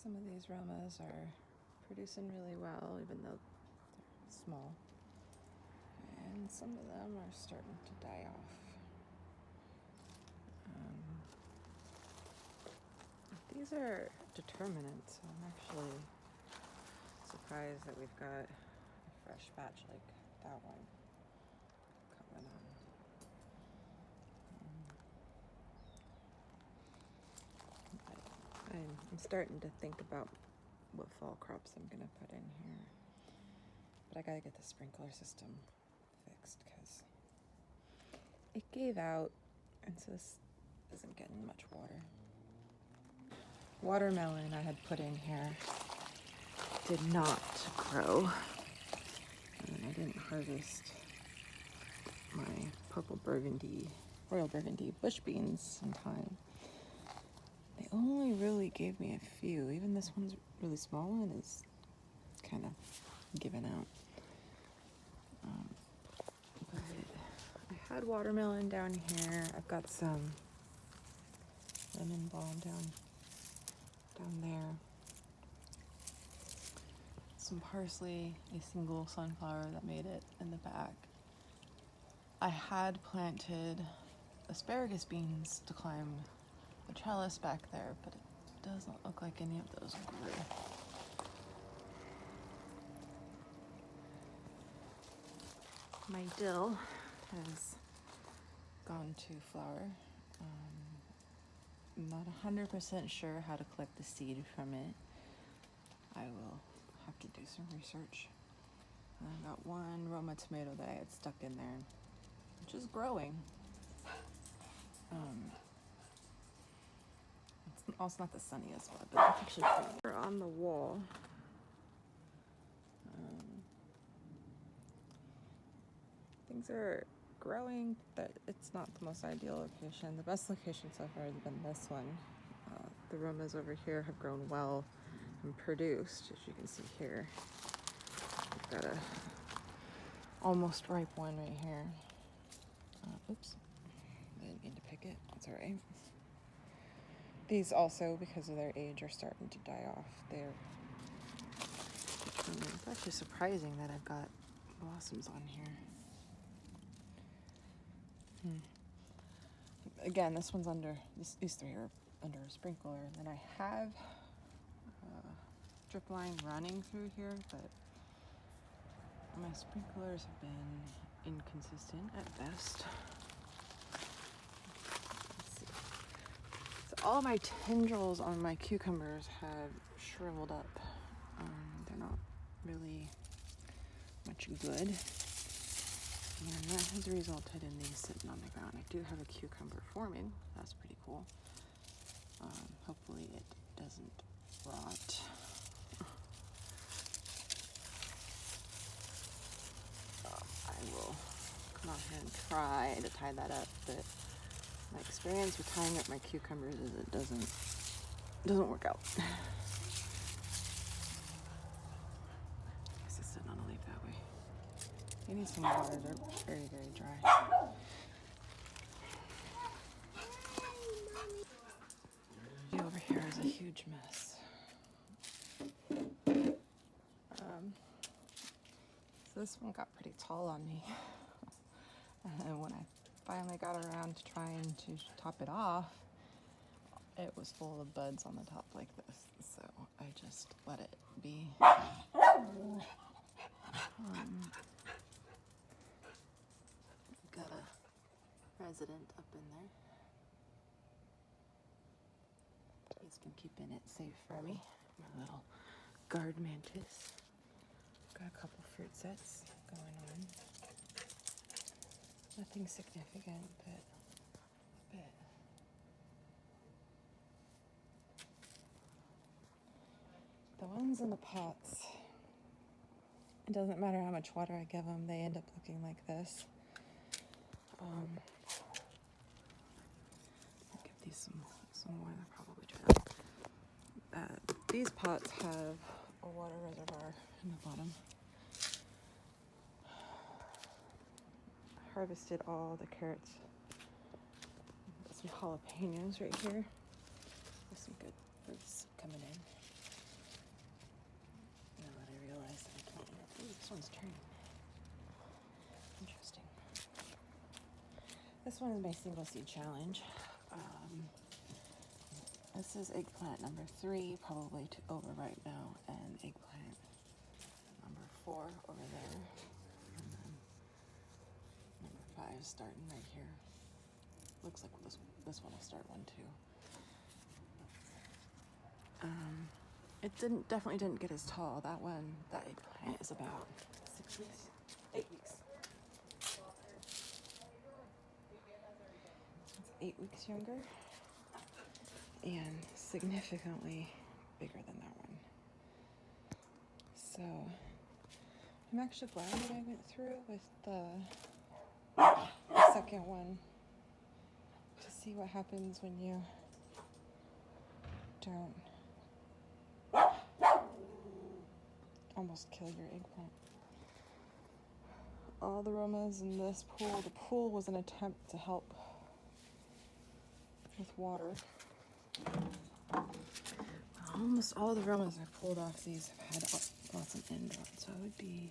Some of these Romas are producing really well, even though they're small. And some of them are starting to die off. These are determinants, so I'm actually surprised that we've got a fresh batch like that one coming on. I'm starting to think about what fall crops I'm gonna put in here, but I gotta get the sprinkler system fixed because it gave out, and so this isn't getting much water. Watermelon I had put in here did not grow, and I didn't harvest my royal burgundy bush beans in time. They only really gave me a few. Even this one's really small one is kind of given out. But I had watermelon down here. I've got some lemon balm down there. Some parsley, a single sunflower that made it in the back. I had planted asparagus beans to climb the trellis back there, but it doesn't look like any of those grew. My dill has gone to flower. I'm not 100% sure how to collect the seed from it. I will have to do some research. And I got one Roma tomato that I had stuck in there, which is growing. It's also not the sunniest one, but it's actually pretty. We're on the wall. Things are growing, but it's not the most ideal location. The best location so far has been this one. The Romas over here have grown well and produced, as you can see here. We've got a almost ripe one right here. Oops, I didn't mean to pick it. That's all right. These also, because of their age, are starting to die off. It's actually surprising that I've got blossoms on here. Again, this one's these three are under a sprinkler. And then I have drip line running through here, but my sprinklers have been inconsistent at best. Let's see. So all my tendrils on my cucumbers have shriveled up. They're not really much good. And that has resulted in these sitting on the ground. I do have a cucumber forming. That's pretty cool. Hopefully it doesn't rot. I will come out here and try to tie that up, but my experience with tying up my cucumbers is it doesn't work out. I guess it's sitting on a leaf that way. They need some water. They're very, very dry. Over here is a huge mess. So this one got pretty tall on me. And when I finally got around to trying to top it off, it was full of buds on the top like this. So I just let it be. Got a resident up in there. He's been keeping it safe for me. My little guard mantis. Got a couple fruit sets going on. Nothing significant, but a bit. The ones in the pots, it doesn't matter how much water I give them, they end up looking like this. I'll give these some more, they'll probably dry up. These pots have a water reservoir in the bottom. Harvested all the carrots. Got some jalapenos right here. There's some good fruits coming in. one's turning. Interesting. This one is my single seed challenge. This is eggplant number 3, probably to overripe now, and eggplant number 4 over there, and then number 5 starting right here. Looks like this one will start one too. It definitely didn't get as tall. That eggplant is about 6 weeks, 8 weeks. It's 8 weeks younger and significantly bigger than that one. So I'm actually glad that I went through with the second one to see what happens when you don't almost kill your eggplant. All the romas in this pool, the pool was an attempt to help with water. Almost all the romas I pulled off these have had lots of end rot, so I would be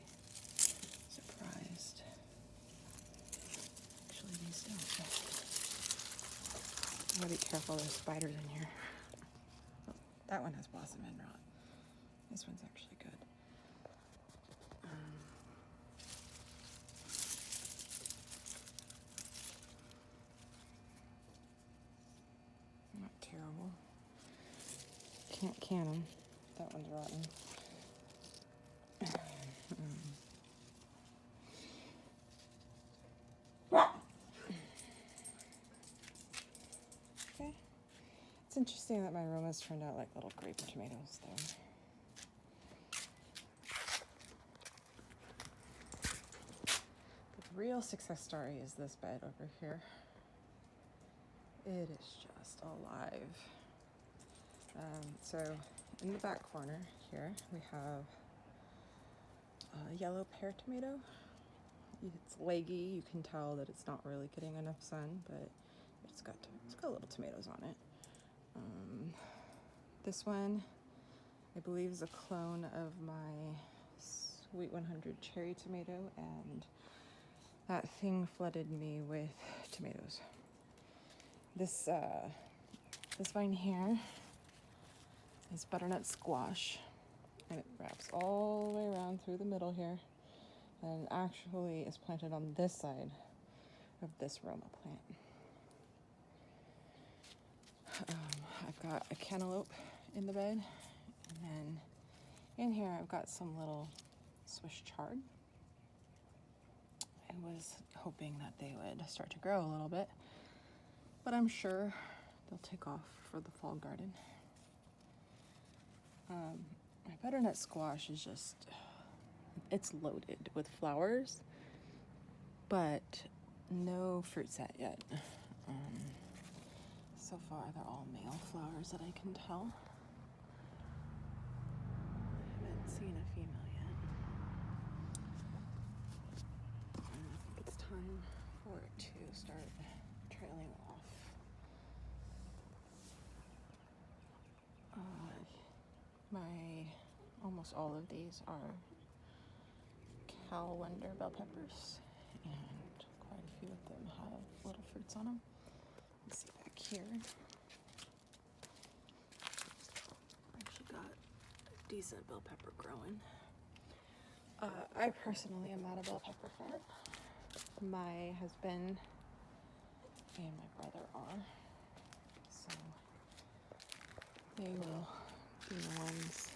surprised. Actually, these don't. I gotta be careful, there's spiders in here. Oh, that one has blossom end rot. This one's actually good. Not terrible. Can't can them. That one's rotten. Okay. It's interesting that my aromas turned out like little grape tomatoes though. But the real success story is this bed over here. It is just alive. So in the back corner here, we have a yellow pear tomato. It's leggy. You can tell that it's not really getting enough sun, but it's got little tomatoes on it. This one, I believe, is a clone of my Sweet 100 cherry tomato, and that thing flooded me with tomatoes. This vine here is butternut squash, and it wraps all the way around through the middle here, and actually is planted on this side of this Roma plant. I've got a cantaloupe in the bed, and then in here I've got some little Swiss chard. I was hoping that they would start to grow a little bit, but I'm sure they'll take off for the fall garden. My butternut squash is it's loaded with flowers, but no fruit set yet. So far they're all male flowers that I can tell. I haven't seen a female yet. It's time for it to start trailing off. Almost all of these are calendar bell peppers, and quite a few of them have little fruits on them. Let's see back here. Actually got a decent bell pepper growing. I personally am not a bell pepper fan. My husband and my brother are, so they will be the ones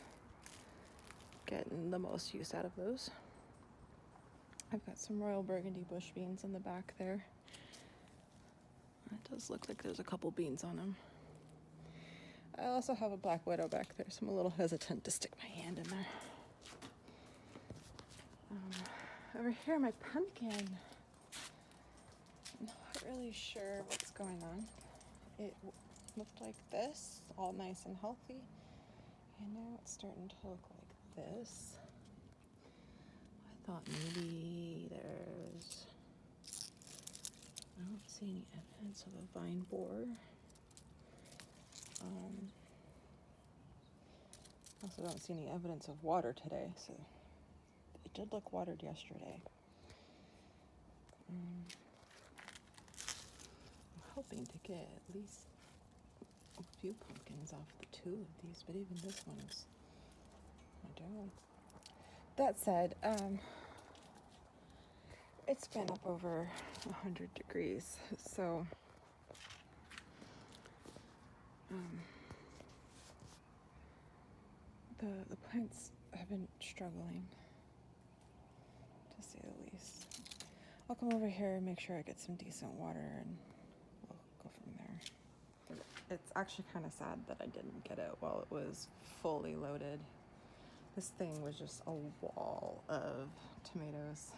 getting the most use out of those. I've got some Royal Burgundy bush beans in the back there. It does look like there's a couple beans on them. I also have a Black Widow back there, so I'm a little hesitant to stick my hand in there. Over here, my pumpkin. I'm not really sure what's going on. It looked like this, all nice and healthy, and now it's starting to look like this. I thought maybe I don't see any evidence of a vine borer. Also don't see any evidence of water today, so it It did look watered yesterday. I'm hoping to get at least a few pumpkins off the two of these, but even this one's I don't. That said, it's been up over 100 degrees, so the plants have been struggling, to say the least. I'll come over here and make sure I get some decent water, and we'll go from there. It's actually kind of sad that I didn't get it while it was fully loaded. This thing was just a wall of tomatoes.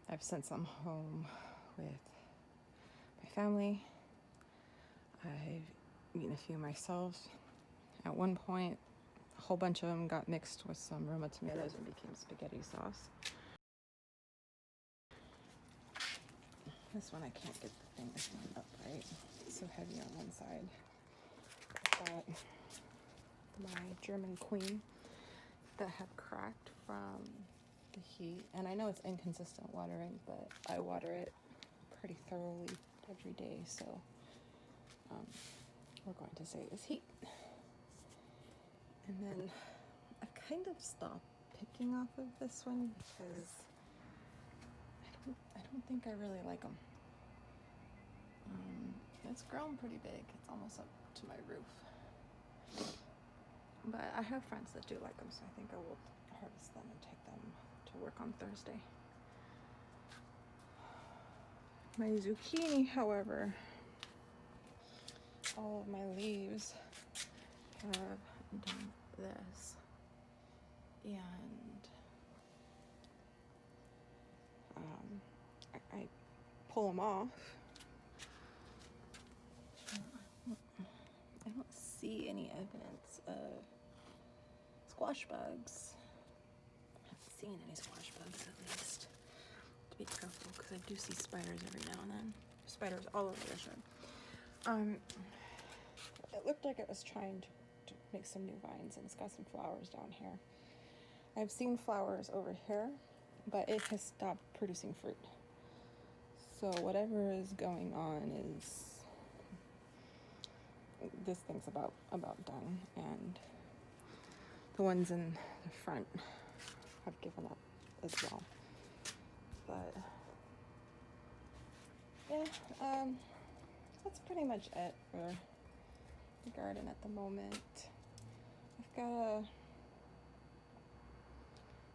I've sent some home with my family. I've eaten a few myself. At one point, a whole bunch of them got mixed with some Roma tomatoes and became spaghetti sauce. This one I can't get the thing to stand up right. It's so heavy on one side. I've got my German queen that have cracked from the heat, and I know it's inconsistent watering, but I water it pretty thoroughly every day, so we're going to say it was heat. And then I've kind of stopped picking off of this one because I don't think I really like them. It's grown pretty big. It's almost up to my roof. But I have friends that do like them, so I think I will harvest them and take them to work on Thursday. My zucchini, however, all of my leaves have done this, and I pull them off. I don't see any evidence of squash bugs. I haven't seen any squash bugs, at least. To be careful, because I do see spiders every now and then. Spiders all over the shed. It looked like it was trying to make some new vines, and it's got some flowers down here. I've seen flowers over here, but it has stopped producing fruit. So whatever is going on is, this thing's about done, and the ones in the front have given up as well. But yeah, that's pretty much it for the garden at the moment. I've gotta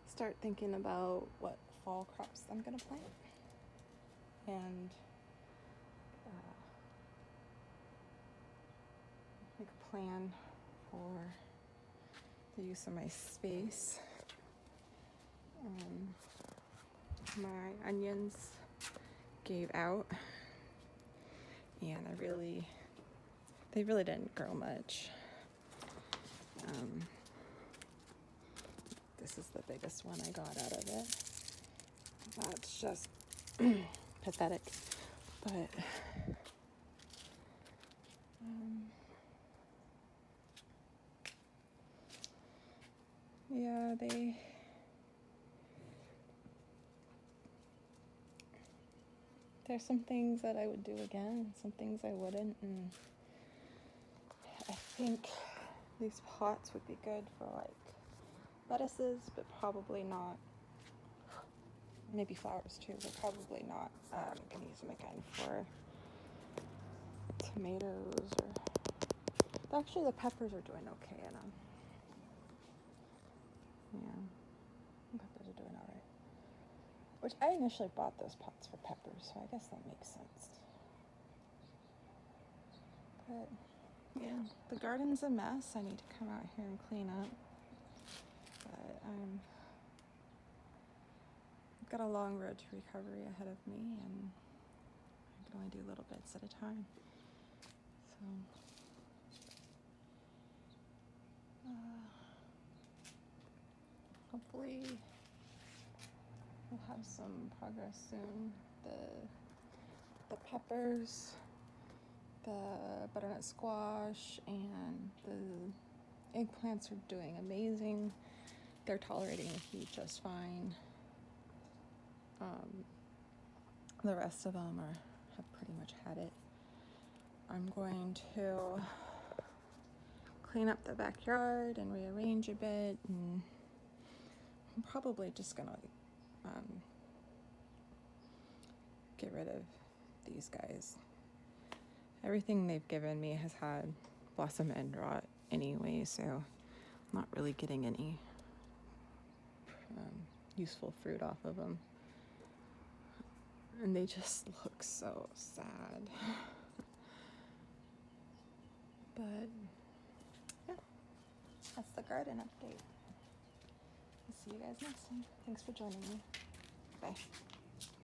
start thinking about what fall crops I'm gonna plant, and make a plan for the use of my space. My onions gave out, and they really didn't grow much. This is the biggest one I got out of it. That's just pathetic, but yeah, there's some things that I would do again, and some things I wouldn't, and I think these pots would be good for like lettuces, but probably not. Maybe flowers too, but probably not. I'm gonna use them again for tomatoes, or actually the peppers are doing okay in them. Yeah, the peppers are doing all right. Which I initially bought those pots for peppers, so I guess that makes sense. But yeah, the garden's a mess. I need to come out here and clean up. But I've got a long road to recovery ahead of me, and I can only do little bits at a time. So hopefully we'll have some progress soon. The peppers, the butternut squash, and the eggplants are doing amazing. they're tolerating the heat just fine. The rest of them have pretty much had it. I'm going to clean up the backyard and rearrange a bit, and I'm probably just gonna get rid of these guys. Everything they've given me has had blossom end rot anyway, so I'm not really getting any useful fruit off of them. And they just look so sad. But yeah, that's the garden update. I'll see you guys next time. Thanks for joining me. Bye.